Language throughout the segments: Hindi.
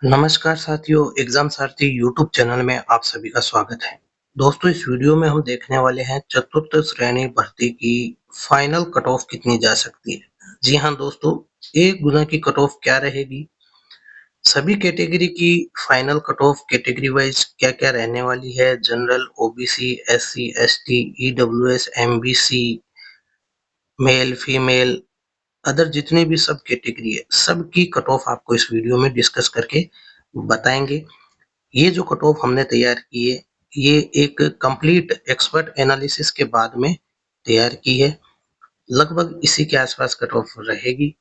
नमस्कार साथियों, एग्जाम सारथी यूट्यूब चैनल में आप सभी का स्वागत है। दोस्तों, इस वीडियो में हम देखने वाले हैं चतुर्थ श्रेणी भर्ती की फाइनल कट ऑफ कितनी जा सकती है। जी हाँ दोस्तों, एक गुना की कट ऑफ क्या रहेगी, सभी कैटेगरी की final cut off category wise क्या क्या रहने वाली है, general, OBC, SC, ST, EWS, MBC, male, female, other जितने भी सब कैटेगरी है, सबकी कट ऑफ आपको इस वीडियो में डिस्कस करके बताएंगे। ये जो कट ऑफ हमने तैयार की है, ये एक कंप्लीट एक्सपर्ट एनालिसिस के बाद में तैयार की है। लगभग इसी के आसपास कट ऑफ रहेगी।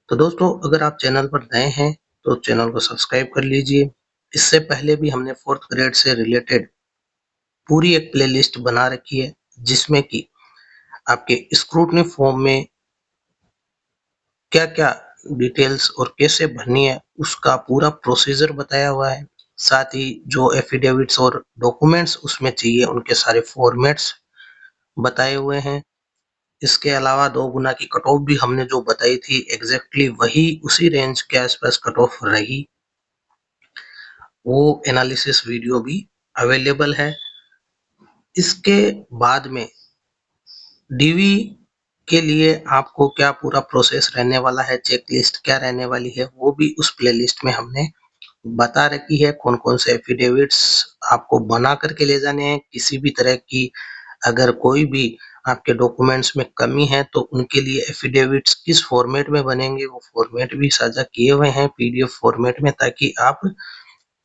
तो दोस्तों, अगर आप चैनल पर नए हैं तो चैनल को सब्सक्राइब कर लीजिए। इससे पहले भी हमने फोर्थ ग्रेड से रिलेटेड पूरी एक प्लेलिस्ट बना रखी है, जिसमें कि आपके स्क्रूटनी फॉर्म में क्या क्या डिटेल्स और कैसे भरनी है उसका पूरा प्रोसीजर बताया हुआ है। साथ ही जो एफिडेविट्स और डॉक्यूमेंट्स उसमें चाहिए उनके सारे फॉर्मेट्स बताए हुए हैं। इसके अलावा 2 गुना की कट ऑफ भी हमने जो बताई थी, एग्जैक्टली वही उसी रेंज के आसपास कट ऑफ रही। वो एनालिसिस वीडियो भी अवेलेबल है। इसके बाद में डीवी के लिए आपको क्या पूरा प्रोसेस रहने वाला है, चेकलिस्ट क्या रहने वाली है, वो भी उस प्लेलिस्ट में हमने बता रखी है। कौन कौन से एफिडेविट्स आपको बना करके ले जाने हैं, किसी भी तरह की अगर कोई भी आपके डॉक्यूमेंट्स में कमी है तो उनके लिए एफिडेविट्स किस फॉर्मेट में बनेंगे, वो फॉर्मेट भी साझा किए हुए हैं पीडीएफ फॉर्मेट में, ताकि आप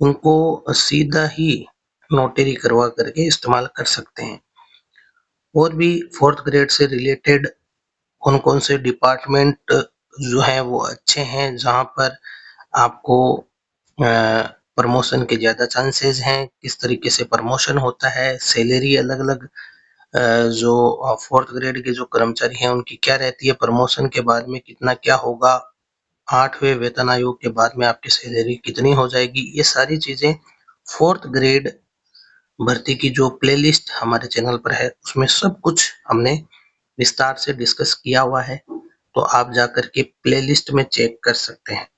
उनको सीधा ही नोटरी करवा करके इस्तेमाल कर सकते हैं। और भी फोर्थ ग्रेड से रिलेटेड कौन कौन से डिपार्टमेंट जो है वो अच्छे हैं, जहाँ पर आपको प्रमोशन के ज़्यादा चांसेस हैं, किस तरीके से प्रमोशन होता है, सैलरी अलग अलग जो फोर्थ ग्रेड के जो कर्मचारी हैं उनकी क्या रहती है, प्रमोशन के बाद में कितना क्या होगा, 8वें वेतन आयोग के बाद में आपकी सैलरी कितनी हो जाएगी, ये सारी चीज़ें फोर्थ ग्रेड भर्ती की जो प्लेलिस्ट हमारे चैनल पर है उसमें सब कुछ हमने विस्तार से डिस्कस किया हुआ है। तो आप जाकर के प्लेलिस्ट में चेक कर सकते हैं।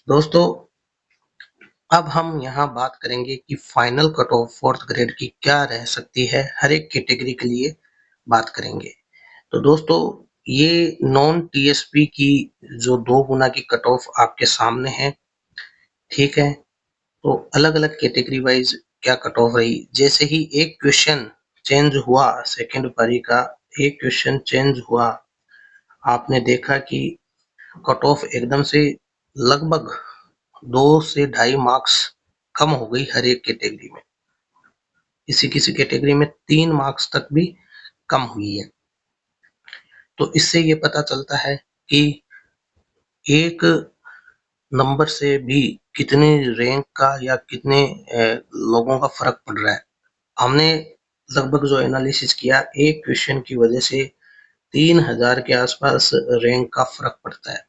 दोस्तों, अब हम यहाँ बात करेंगे कि final cut of fourth grade की क्या रह सकती है, हर एक कैटेगरी के लिए बात करेंगे। तो दोस्तों, ये नॉन टीएसपी की जो 2 गुना की कट ऑफ आपके सामने है, ठीक है। तो अलग अलग कैटेगरी वाइज क्या कट ऑफ रही, जैसे ही एक क्वेश्चन चेंज हुआ, सेकंड पारी का एक क्वेश्चन चेंज हुआ, आपने देखा कि कट ऑफ एकदम से लगभग 2 से 2.5 मार्क्स कम हो गई हर एक कैटेगरी में। किसी किसी कैटेगरी में 3 मार्क्स तक भी कम हुई है। तो इससे ये पता चलता है कि एक नंबर से भी कितने रैंक का या कितने लोगों का फर्क पड़ रहा है। हमने लगभग जो एनालिसिस किया, एक क्वेश्चन की वजह से 3000 के आसपास रैंक का फर्क पड़ता है।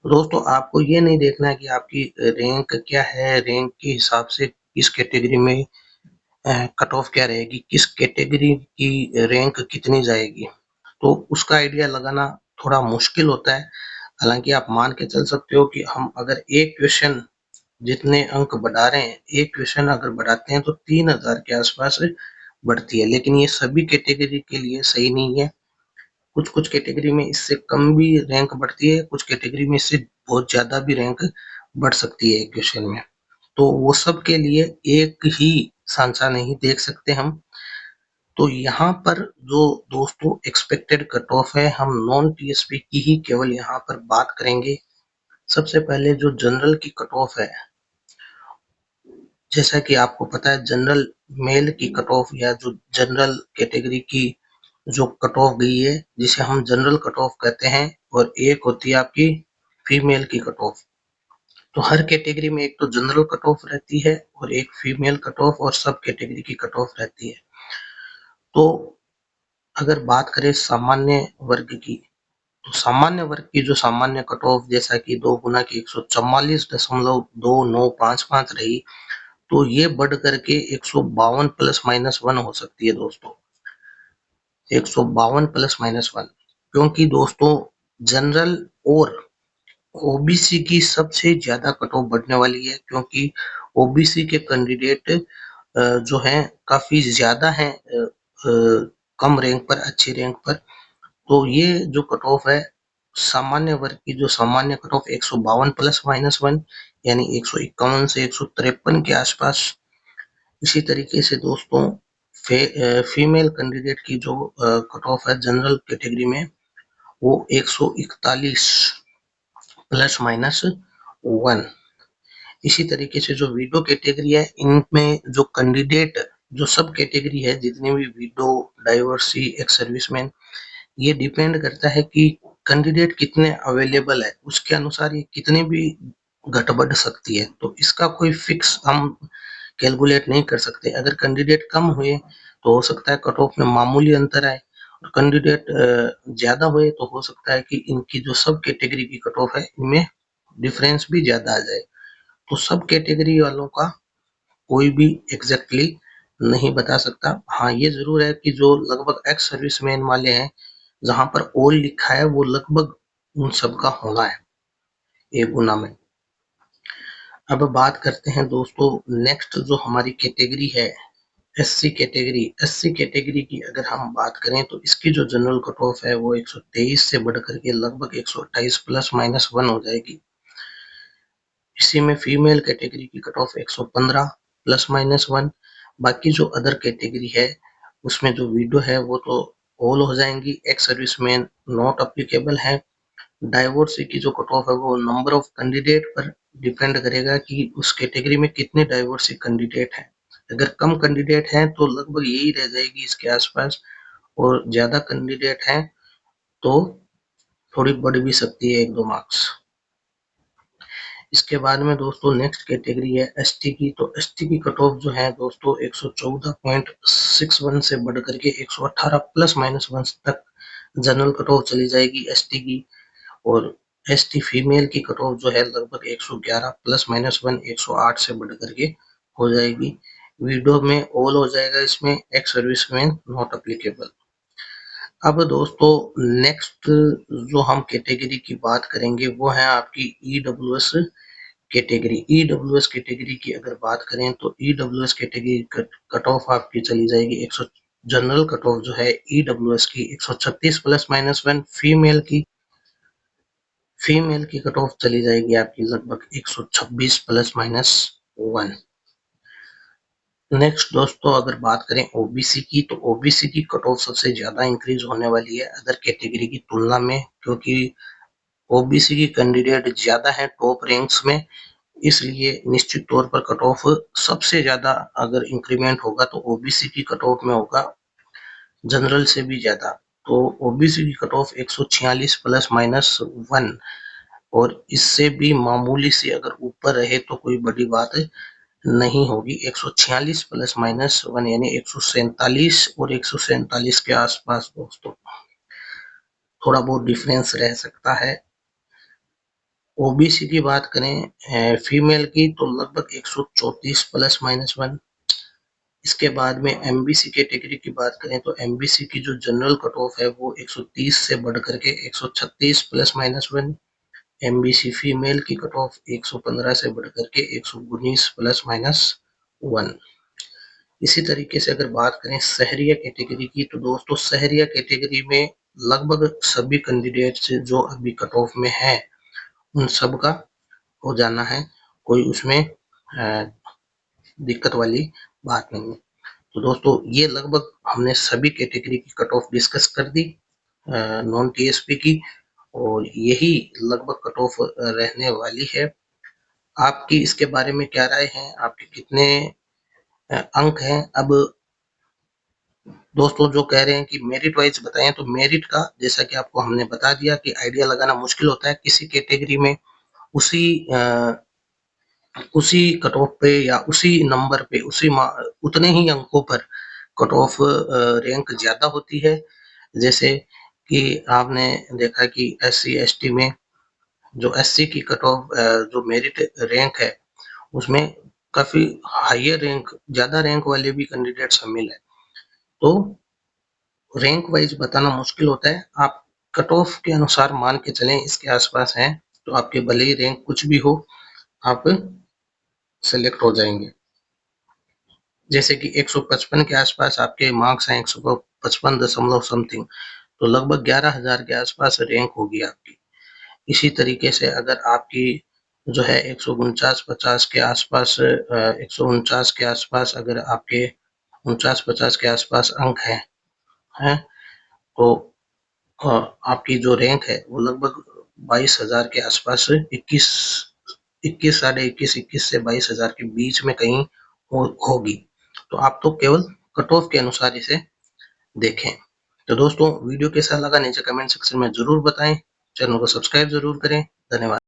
दोस्तों, आपको ये नहीं देखना है कि आपकी रैंक क्या है, रैंक के हिसाब से किस कैटेगरी में कट ऑफ क्या रहेगी, किस कैटेगरी की रैंक कितनी जाएगी, तो उसका आइडिया लगाना थोड़ा मुश्किल होता है। हालांकि आप मान के चल सकते हो कि हम अगर एक क्वेश्चन जितने अंक बढ़ा रहे हैं, एक क्वेश्चन अगर बढ़ाते हैं तो 3000 के आसपास बढ़ती है, लेकिन ये सभी कैटेगरी के लिए सही नहीं है। कुछ कुछ कैटेगरी में इससे कम भी रैंक बढ़ती है, कुछ कैटेगरी में इससे बहुत ज्यादा भी रैंक बढ़ सकती है एक क्वेश्चन में। तो वो सब के लिए एक ही सांचा नहीं देख सकते हम। तो यहाँ पर जो दोस्तों एक्सपेक्टेड कट ऑफ है, हम नॉन टीएसपी की ही केवल यहाँ पर बात करेंगे। सबसे पहले जो जनरल की कट ऑफ है, जैसा कि आपको पता है, जनरल मेल की कट ऑफ या जो जनरल कैटेगरी की जो कट ऑफ गई है, जिसे हम जनरल कट ऑफ कहते हैं, और एक होती है आपकी फीमेल की कट ऑफ। तो हर कैटेगरी में एक तो जनरल कट ऑफ रहती है और एक फीमेल कट ऑफ और सब कैटेगरी की कट ऑफ रहती है। तो अगर बात करें सामान्य वर्ग की, तो सामान्य वर्ग की जो सामान्य कट ऑफ, जैसा कि 2 गुना की 144.2955 रही, तो ये बढ़ करके 152 प्लस माइनस 1 हो सकती है दोस्तों। 152 प्लस माइनस 1, क्योंकि दोस्तों जनरल और ओबीसी की सबसे ज्यादा कट ऑफ बढ़ने वाली है, क्योंकि ओबीसी के कैंडिडेट जो हैं काफी ज्यादा हैं कम रैंक पर, अच्छी रैंक पर। तो ये जो कट ऑफ है, सामान्य वर्ग की जो सामान्य कट ऑफ 152 प्लस माइनस 1 यानी 151 से 153 के आसपास। इसी तरीके से दोस्तों फीमेल कैंडिडेट की जो कट ऑफ है जनरल कैटेगरी में, वो 141 प्लस माइनस 1। इसी तरीके से जो विडो कैटेगरी है, इनमें जो कैंडिडेट जो सब कैटेगरी है, जितने भी विडो, डाइवर्सी, एक्स सर्विसमैन, ये डिपेंड करता है कि कैंडिडेट कितने अवेलेबल है, उसके अनुसार ये कितने भी घट बढ़ सकती है। तो इसका कोई फिक्स हम कैलकुलेट नहीं कर सकते। अगर कैंडिडेट कम हुए तो हो सकता है कट ऑफ में मामूली अंतर आए, और कैंडिडेट ज्यादा हुए तो हो सकता है कि इनकी जो सब कैटेगरी की कट ऑफ है, इनमें डिफरेंस भी ज्यादा आ जाए। तो सब कैटेगरी वालों का कोई भी एग्जैक्टली नहीं बता सकता। हाँ, ये जरूर है कि जो लगभग एक्स सर्विसमैन वाले हैं, जहां पर ऑल लिखा है, वो लगभग उन सबका होना है एक गुना में। अब बात करते हैं दोस्तों, नेक्स्ट जो हमारी कैटेगरी है, एससी कैटेगरी। एससी कैटेगरी की अगर हम बात करें तो इसकी जो जनरल कट ऑफ है वो 123 से बढ़कर के लगभग 128 प्लस माइनस 1 हो जाएगी। इसी में फीमेल कैटेगरी की कट ऑफ 115 प्लस माइनस 1। बाकी जो अदर कैटेगरी है, उसमें जो विडो है वो तो ऑल हो जाएंगी, एक्स सर्विसमैन नॉट अप्लीकेबल है। डाइवोर्सी की जो कट ऑफ है वो नंबर ऑफ कैंडिडेट पर डिपेंड करेगा कि उस कैटेगरी में कितने डाइवोर्सी कैंडिडेट हैं। अगर कम कैंडिडेट हैं तो लगभग यही रह जाएगी इसके आसपास, और ज्यादा कैंडिडेट हैं तो थोड़ी बढ़ भी सकती है, 1-2 मार्क्स। इसके बाद में दोस्तों नेक्स्ट कैटेगरी है एसटी की। तो एसटी की कट ऑफ जो है दोस्तों 114.61 से बढ़ करके 118 प्लस माइनस 1 तक जनरल कट ऑफ चली जाएगी एसटी की। और एसटी फीमेल की कट ऑफ जो है लगभग 111 प्लस माइनस 1, 108 से बढ़ करके हो जाएगी। विडो में ऑल हो जाएगा, इसमें एक्स सर्विसमैन नॉट अप्लीकेबल। अब दोस्तों नेक्स्ट जो हम कैटेगरी की बात करेंगे वो है आपकी ईडब्ल्यूएस कैटेगरी। ईडब्ल्यूएस कैटेगरी की अगर बात करें तो ईडब्ल्यूएस कैटेगरी कट ऑफ आपकी चली जाएगी 100। जनरल कट ऑफ जो है ईडब्ल्यूएस की 136 प्लस माइनस 1। फीमेल की कट ऑफ चली जाएगी आपकी लगभग 126 प्लस माइनस 1। नेक्स्ट दोस्तों अगर बात करें ओबीसी की, तो ओबीसी की कट ऑफ सबसे ज्यादा इंक्रीज होने वाली है अदर कैटेगरी की तुलना में, क्योंकि ओबीसी की कैंडिडेट ज्यादा है टॉप रैंक्स में। इसलिए निश्चित तौर पर कट ऑफ सबसे ज्यादा अगर इंक्रीमेंट होगा तो ओबीसी की कट ऑफ में होगा, जनरल से भी ज्यादा। तो ओबीसी की कट ऑफ 146 प्लस माइनस 1, और इससे भी मामूली से अगर ऊपर रहे तो कोई बड़ी बात नहीं होगी। 146 प्लस माइनस 1 यानी 147 और 147 के आसपास दोस्तों थोड़ा बहुत डिफरेंस रह सकता है। ओबीसी की बात करें फीमेल की, तो लगभग 134 प्लस माइनस 1। इसके बाद में एमबीसी कैटेगरी की बात करें तो एमबीसी की जो जनरल कट ऑफ है वो 130 से बढ़ करके 136 प्लस माइनस 1। एमबीसी फीमेल की कट ऑफ 115 से बढ़ करके 119 प्लस माइनस 1। इसी तरीके से अगर बात करें शहरिया कैटेगरी की, तो दोस्तों शहरिया कैटेगरी में लगभग सभी कैंडिडेट्स जो अभी कट ऑफ में है उन सब का हो जाना है, कोई उसमें दिक्कत वाली बात नहीं है। तो दोस्तों ये लगभग हमने सभी कैटेगरी की कट ऑफ डिस्कस कर दी नॉन टीएसपी की, और यही लगभग कट ऑफ रहने वाली है। आपकी इसके बारे में क्या राय है, आपके कितने अंक हैं? अब दोस्तों जो कह रहे हैं कि मेरिट वाइज बताएं, तो मेरिट का जैसा कि आपको हमने बता दिया कि आइडिया लगाना मुश्किल होता है किसी कैटेगरी में उसी उसी कट ऑफ पे या उसी नंबर पे उतने ही अंकों पर कट ऑफ रैंक ज्यादा होती है। जैसे कि आपने देखा कि एससी एसटी में जो एससी की कट ऑफ जो मेरिट रैंक है, उसमें काफी हायर रैंक, ज्यादा रैंक वाले भी कैंडिडेट शामिल है। तो रैंक वाइज बताना मुश्किल होता है, आप कट ऑफ के अनुसार मान के चलें इसके आसपास हैं। तो आपके भले ही रैंक कुछ भी हो, आप सेलेक्ट हो जाएंगे। जैसे कि 155 के आसपास आपके मार्क्स हैं, 155 दशमलव समथिंग, तो लगभग 11,000 के आसपास रैंक होगी आपकी। इसी तरीके से अगर आपकी जो है 149-50 के आसपास 149 के आसपास अगर आपके 49-50 के आसपास अंक हैं तो आपकी जो रैंक है वो लगभग 22,000 के आसपास 21 साढ़े 21 से 22,000 के बीच में कहीं होगी। तो आप तो केवल कट ऑफ के अनुसार इसे देखें। तो दोस्तों वीडियो कैसा लगा नीचे कमेंट सेक्शन में जरूर बताएं, चैनल को सब्सक्राइब जरूर करें। धन्यवाद।